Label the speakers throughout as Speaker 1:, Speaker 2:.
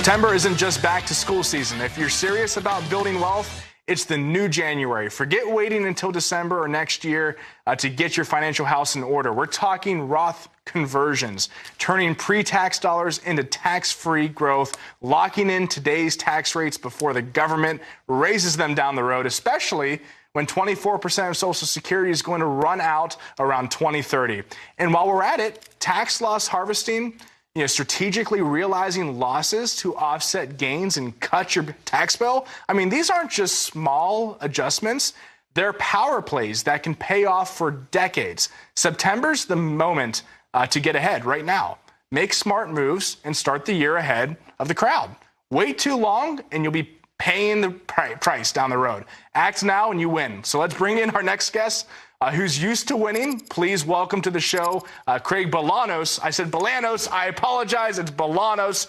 Speaker 1: September isn't just back to school season. If you're serious about building wealth, it's the new January. Forget waiting until December or next year to get your financial house in order. We're talking Roth Conversions, turning pre-tax dollars into tax-free growth, locking in today's tax rates before the government raises them down the road, especially when 24% of Social Security is going to run out around 2030. And while we're at it, tax loss harvesting, strategically realizing losses to offset gains and cut your tax bill. I mean, these aren't just small adjustments. They're power plays that can pay off for decades. September's the moment to get ahead right now. Make smart moves and start the year ahead of the crowd. Wait too long and you'll be paying the price down the road. Act now and you win. So let's bring in our next guest. Who's used to winning. Please welcome to the show, Craig Bolanos. I said Bolanos. I apologize. It's Bolanos.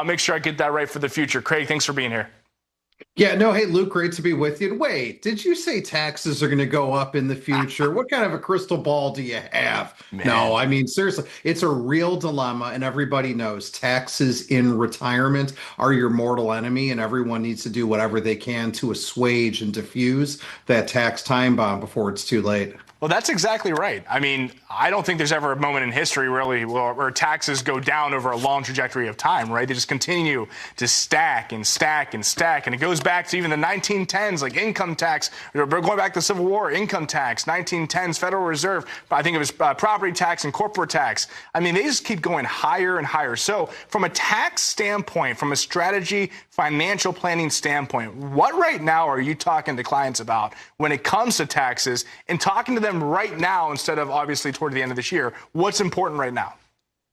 Speaker 1: Make sure I get that right for the future. Craig, thanks for being here.
Speaker 2: Yeah, no, hey, Luke, great to be with you. Wait, did you say taxes are going to go up in the future? What kind of a crystal ball do you have? Man. No, I mean, seriously, it's a real dilemma, and everybody knows taxes in retirement are your mortal enemy, and everyone needs to do whatever they can to assuage and diffuse that tax time bomb before it's too late.
Speaker 1: Well, that's exactly right. I mean, I don't think there's ever a moment in history really where taxes go down over a long trajectory of time, right? They just continue to stack and stack and stack. And it goes back to even the 1910s, like income tax, going back to the Civil War, income tax, 1910s, Federal Reserve, I think it was property tax and corporate tax. I mean, they just keep going higher and higher. So from a tax standpoint, from a strategy, financial planning standpoint, what right now are you talking to clients about when it comes to taxes and talking to them right now instead of obviously toward the end of this year? What's important right now?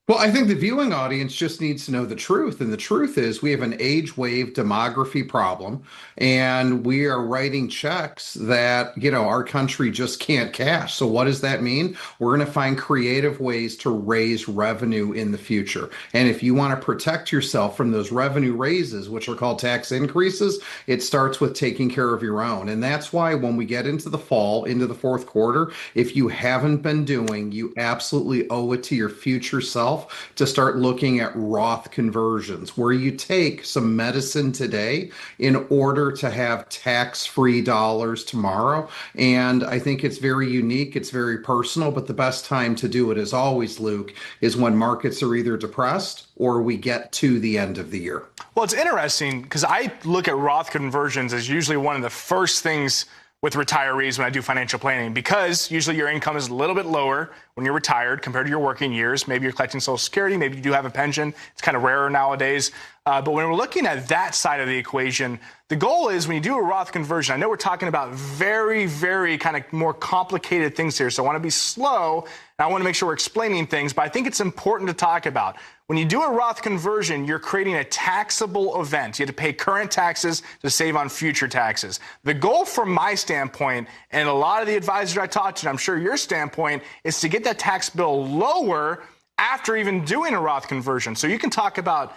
Speaker 2: Well, I think the viewing audience just needs to know the truth. And the truth is we have an age wave demography problem, and we are writing checks that, our country just can't cash. So what does that mean? We're going to find creative ways to raise revenue in the future. And if you want to protect yourself from those revenue raises, which are called tax increases, it starts with taking care of your own. And that's why when we get into the fall, into the fourth quarter, if you haven't been doing, you absolutely owe it to your future self to start looking at Roth conversions, where you take some medicine today in order to have tax-free dollars tomorrow. And I think it's very unique, it's very personal, but the best time to do it, as always, Luke, is when markets are either depressed or we get to the end of the year.
Speaker 1: Well, it's interesting because I look at Roth conversions as usually one of the first things with retirees when I do financial planning, because usually your income is a little bit lower when you're retired compared to your working years. Maybe you're collecting Social Security, maybe you do have a pension. It's kind of rarer nowadays. But when we're looking at that side of the equation, the goal is when you do a Roth conversion, I know we're talking about very, very kind of more complicated things here. So I want to be slow and I want to make sure we're explaining things, but I think it's important to talk about. When you do a Roth conversion, you're creating a taxable event. You have to pay current taxes to save on future taxes. The goal from my standpoint, and a lot of the advisors I talk to, and I'm sure your standpoint, is to get that tax bill lower after even doing a Roth conversion. So you can talk about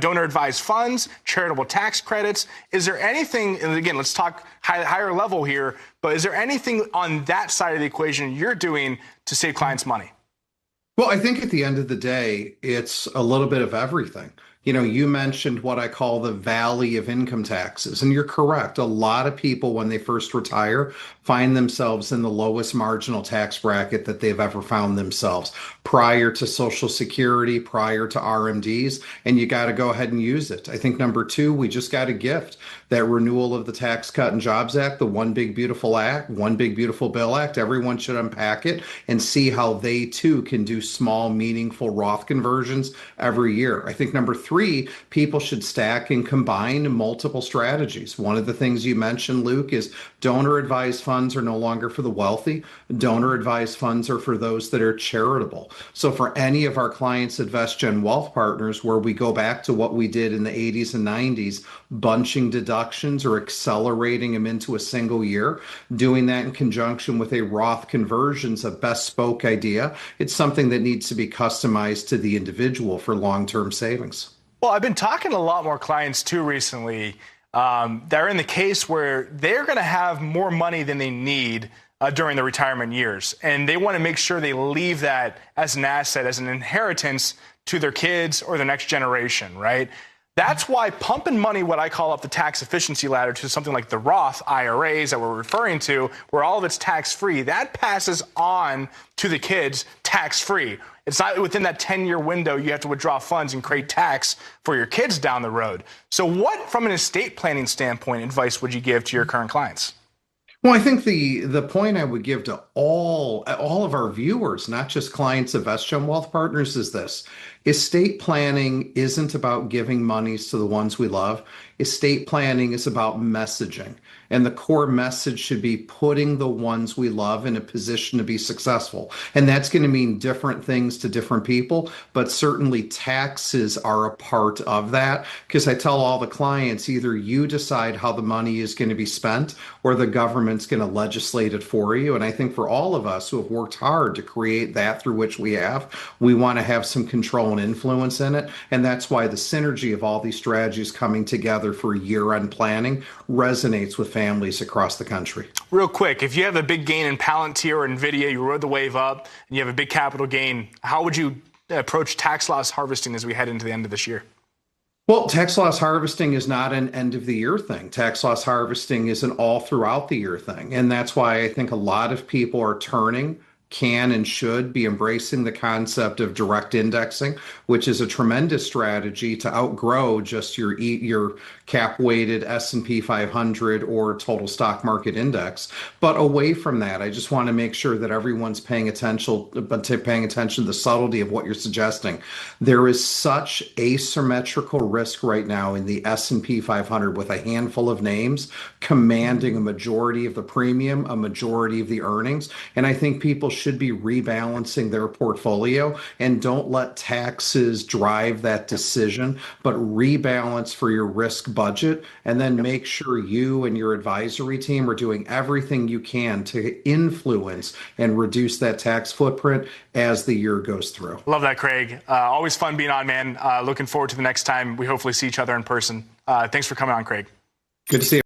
Speaker 1: donor-advised funds, charitable tax credits. Is there anything, and again, let's talk higher level here, but is there anything on that side of the equation you're doing to save clients money?
Speaker 2: Well, I think at the end of the day, it's a little bit of everything. You mentioned what I call the valley of income taxes, and you're correct. A lot of people, when they first retire, find themselves in the lowest marginal tax bracket that they've ever found themselves prior to Social Security, prior to RMDs, and you got to go ahead and use it. I think number two, we just got a gift, that renewal of the Tax Cut and Jobs Act, the One Big Beautiful Act, One Big Beautiful Bill Act. Everyone should unpack it and see how they too can do small, meaningful Roth conversions every year. I think number three, people should stack and combine multiple strategies. One of the things you mentioned, Luke, is donor-advised funds are no longer for the wealthy. Donor-advised funds are for those that are charitable. So for any of our clients at VestGen Wealth Partners, where we go back to what we did in the 80s and 90s, bunching deductions or accelerating them into a single year, doing that in conjunction with a Roth conversion's a bespoke idea. It's something that needs to be customized to the individual for long-term savings.
Speaker 1: Well, I've been talking to a lot more clients too recently. They're in the case where they're going to have more money than they need during the retirement years. And they want to make sure they leave that as an asset, as an inheritance to their kids or the next generation, right? That's why pumping money, what I call up the tax efficiency ladder, to something like the Roth IRAs that we're referring to, where all of it's tax-free, that passes on to the kids tax-free. It's not within that 10-year window you have to withdraw funds and create tax for your kids down the road. So what, from an estate planning standpoint, advice would you give to your current clients?
Speaker 2: Well, I think the point I would give to all of our viewers, not just clients of VestGen Wealth Partners, is this. Estate planning isn't about giving monies to the ones we love. Estate planning is about messaging. And the core message should be putting the ones we love in a position to be successful. And that's going to mean different things to different people, but certainly taxes are a part of that. Because I tell all the clients, either you decide how the money is going to be spent or the government's going to legislate it for you. And I think for all of us who have worked hard to create that through which we want to have some control and influence in it. And that's why the synergy of all these strategies coming together for year-end planning resonates with families across the country.
Speaker 1: Real quick, if you have a big gain in Palantir or NVIDIA, you rode the wave up, and you have a big capital gain, how would you approach tax loss harvesting as we head into the end of this year?
Speaker 2: Well, tax loss harvesting is not an end of the year thing. Tax loss harvesting is an all throughout the year thing. And that's why I think a lot of people are can and should be embracing the concept of direct indexing, which is a tremendous strategy to outgrow just your cap-weighted S&P 500 or total stock market index. But away from that, I just want to make sure that everyone's paying attention to the subtlety of what you're suggesting. There is such asymmetrical risk right now in the S&P 500 with a handful of names commanding a majority of the premium, a majority of the earnings. And I think people should be rebalancing their portfolio, and don't let taxes drive that decision, but rebalance for your risk budget, and then make sure you and your advisory team are doing everything you can to influence and reduce that tax footprint as the year goes through.
Speaker 1: Love that, Craig. Always fun being on, man. Looking forward to the next time we hopefully see each other in person. Thanks for coming on, Craig.
Speaker 2: Good to see you.